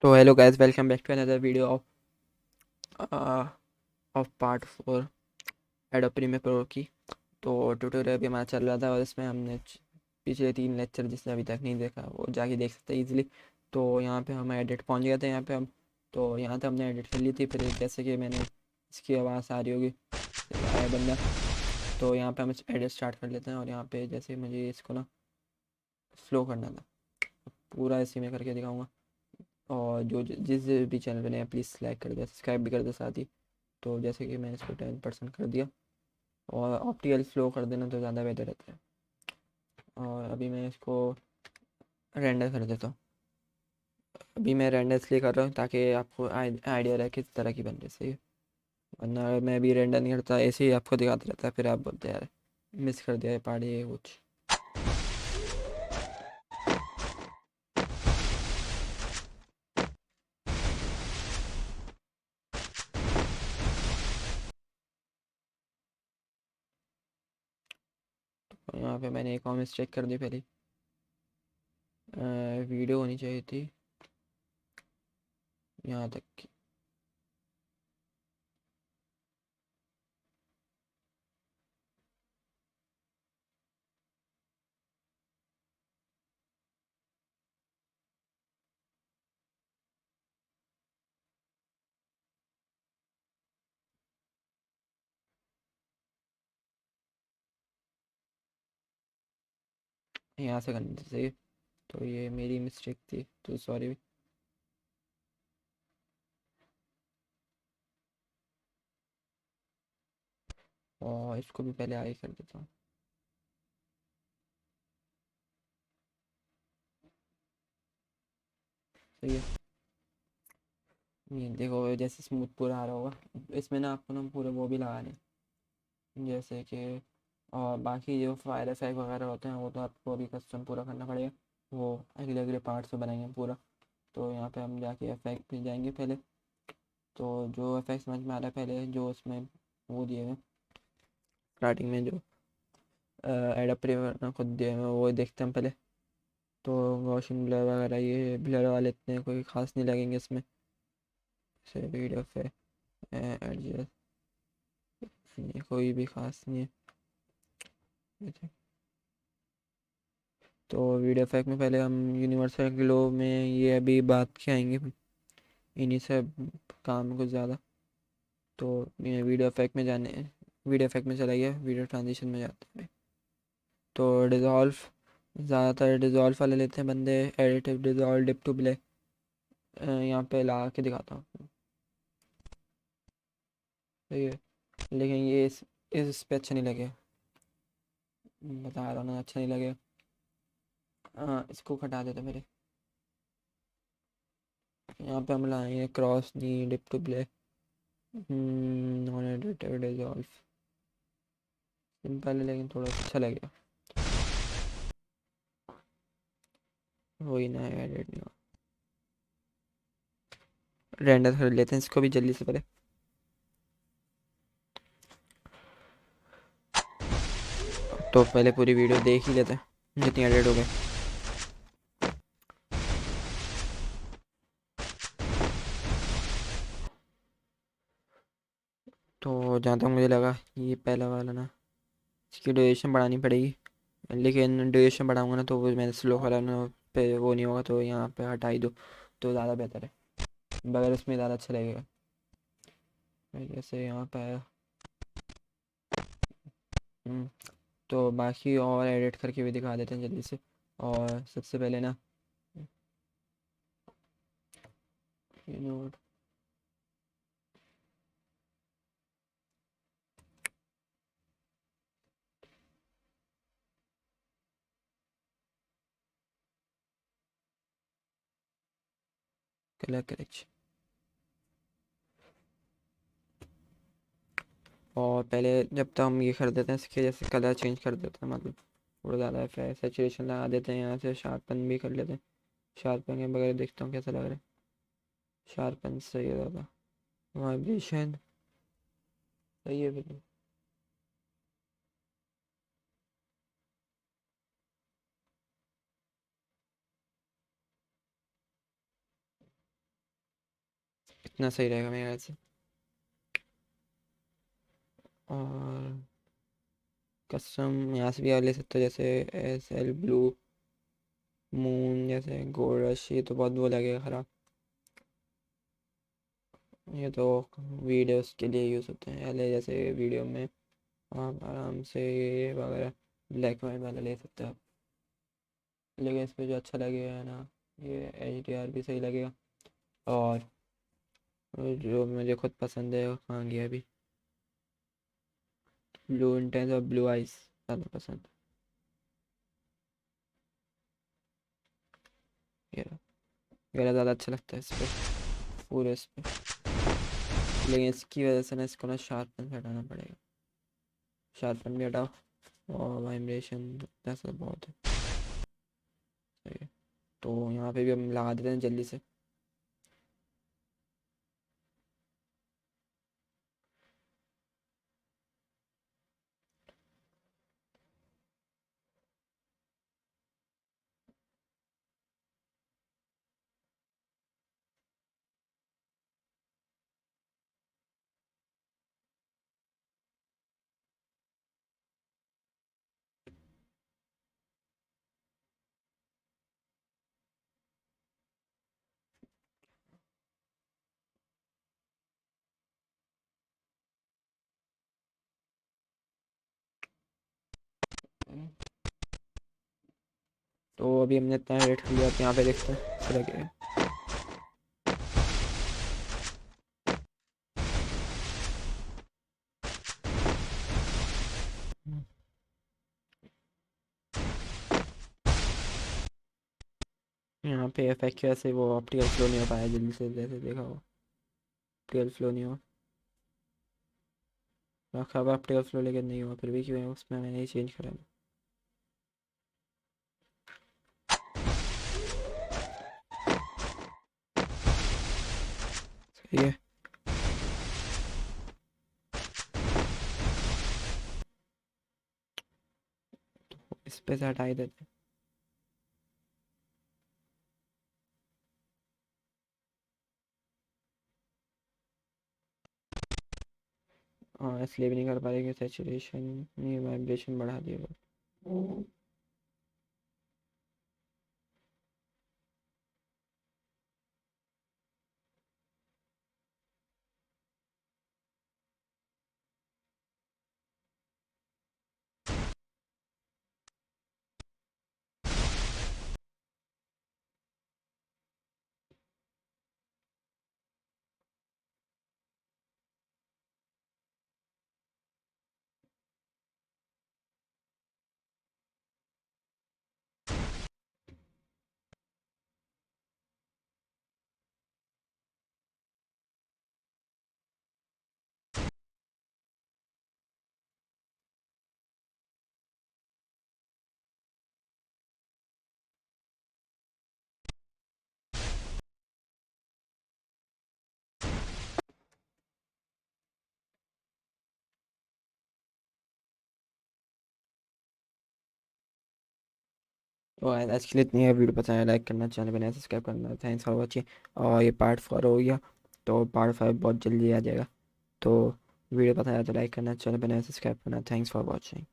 तो hello guys, welcome back to another video of part 4 Adobe Premiere Pro की। तो tutorial अभी हमारा चल रहा था और इसमें हमने पिछले 3 लेक्चर जिसने अभी तक नहीं देखा वो जाके देख सकते हैं इजीली। तो यहाँ पे हम एडिट पहुँच गए थे। यहाँ पे हम तो यहाँ तक हमने एडिट कर ली थी। फिर जैसे कि मैंने इसकी आवाज़ आ रही होगी, आया बंदा। तो यहाँ पे हम एडिट स्टार्ट कर लेते हैं और यहाँ पे जैसे मुझे इसको ना स्लो करना था, पूरा इसी में करके दिखाऊँगा। और जो जिस भी चैनल पे नया प्लीज़ लाइक कर दे, सब्सक्राइब भी कर दे साथ ही। तो जैसे कि मैंने इसको 10% कर दिया और ऑप्टिकल फ्लो कर देना तो ज़्यादा बेहतर रहता है। और अभी मैं इसको रेंडर कर देता हूँ। अभी मैं रेंडर इसलिए कर रहा हूँ ताकि आपको आइडिया रहे किस तरह की बन रही सही है। वरना अगर मैं अभी रेंडर नहीं करता, ऐसे ही आपको दिखाता रहता है, फिर आप बोलते हैं यार मिस कर दिया है पार्ट ये कुछ। तो यहाँ पे मैंने एक और मिस्टेक कर दी पहले। वीडियो होनी चाहिए थी यहाँ तक की। यहाँ से करनी थी सही। तो ये मेरी मिस्टेक थी, तो सॉरी। और इसको भी पहले आगे कर देता हूँ। सही है। ये देखो जैसे स्मूथ पूरा आ रहा होगा। इसमें ना आपको ना पूरे वो भी लगाने हैं, जैसे कि और बाकी जो फायर इफेक्ट वगैरह होते हैं वो तो आपको अभी कस्टम पूरा करना पड़ेगा। वो अगले अगले पार्ट से बनाएंगे पूरा। तो यहाँ पे हम जाके इफेक्ट पे जाएंगे पहले। तो जो इफेक्ट समझ में आ रहा है पहले जो उसमें वो दिए हुए स्टार्टिंग में जो एडोब प्रीमियर खुद दिए हुए वो देखते हैं हम पहले। तो गॉसियन ब्लर वगैरह ये ब्लर वाले इतने कोई ख़ास नहीं लगेंगे इसमें। जैसे वीडियो पे एडजस्ट, ये कोई भी ख़ास नहीं है। तो वीडियो इफेक्ट में पहले हम यूनिवर्सल ग्लो में ये अभी बात के आएंगे इन्हीं से काम कुछ ज़्यादा। तो ये वीडियो इफेक्ट में जाने, वीडियो इफेक्ट में चला गया, वीडियो ट्रांजिशन में जाते हैं। तो डिज़ोल्व, ज़्यादातर डिज़ोल्व वाले लेते हैं बंदे। Additive dissolve dip to play यहाँ पे ला के दिखाता हूँ। सही है, लेकिन ये इस पे अच्छा नहीं लगे, बता रहा हूँ ना, अच्छा नहीं लगे। हाँ, इसको हटा देते मेरे। यहाँ पे हम लाएंगे cross knee dip to play, non edited dissolve. Simple है लेकिन थोड़ा अच्छा लगेगा। वही ना, एडिट नहीं हुआ। रेंडर कर लेते हैं इसको भी जल्दी से पहले। तो पहले पूरी वीडियो देख ही लेते हैं जितनी एडिट हो गई। तो जहाँ तक मुझे लगा ये पहला वाला ना, इसकी ड्यूरेशन बढ़ानी पड़ेगी। लेकिन ड्यूरेशन बढ़ाऊंगा ना तो वो मैंने स्लो करा ना पे वो नहीं होगा, तो यहाँ पे हटा ही दो तो ज़्यादा बेहतर है। बगैर उसमें ज़्यादा अच्छा लगेगा। जैसे यहाँ पे आया। हम्म, तो बाकी और एडिट करके भी दिखा देते हैं जल्दी से। और सबसे पहले ना यू नो कलर करेक्शन। और पहले जब तक हम ये कर देते हैं इसके जैसे कलर चेंज कर देते हैं, मतलब थोड़ा ज़्यादा सैचुरेशन लगा देते हैं। यहाँ से शार्पन भी कर लेते हैं। शार्पन के बगैर देखता हूँ कैसा लग रहा है। शार्पन सही है ज़्यादा। वाइब्रेशन सही है बिल्कुल। इतना सही रहेगा मेरे ख्याल से। और कस्टम यहाँ से भी आप ले सकते हो, जैसे एस एल ब्लू मून, जैसे गोल्ड रश, ये तो बहुत वो लगेगा ख़राब। ये तो वीडियोस के लिए यूज़ होते हैं, एल जैसे वीडियो में आप आराम से ये वगैरह ब्लैक वाइट वाला ले सकते हो आप। लेकिन इस पे जो अच्छा लगेगा है ना, ये एच डी आर भी सही लगेगा। और जो मुझे खुद पसंद है वो कहाँ गया अभी, ब्लू इंटेंस और ब्लू आइस ज़्यादा पसंद है। ये मेरा ज़्यादा अच्छा लगता है इस पे, पूरे इस पे। लेकिन इसकी वजह से ना इसको ना शार्पन से हटाना पड़ेगा। शार्पन भी हटाओ और वाइब्रेशन ऐसा बहुत है। सही है। तो यहाँ पे भी हम लगा देते हैं जल्दी से। तो अभी हमने इतना एडिट कर लिया, आप यहाँ पे देखते हैं इस तरह के। यहाँ पे इफेक्ट की वजह से वो ऑप्टिकल फ्लो नहीं हो पाया जल्दी से, जैसे देखा हो ऑप्टिकल फ्लो नहीं हुआ। रखा हुआ ऑप्टिकल फ्लो लेकिन नहीं हुआ, फिर भी क्यों है उसमें, मैंने ही चेंज करा। सही है। इस पे से हटा ही देते हैं। हाँ इसलिए भी नहीं कर पा रहे कि सेचुरेशन नहीं, वाइब्रेशन बढ़ा दिया बस। तो आज के लिए इतनी है वीडियो, पसंद है लाइक करना, चैनल बनाए सब्सक्राइब करना, थैंक्स फॉर वॉचिंग। और ये पार्ट 4 हो गया, तो पार्ट 5 बहुत जल्दी आ जाएगा। तो वीडियो पसंद आया तो लाइक करना, चैनल बनाए सब्सक्राइब करना, थैंक्स फॉर वॉचिंग,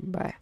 बाय।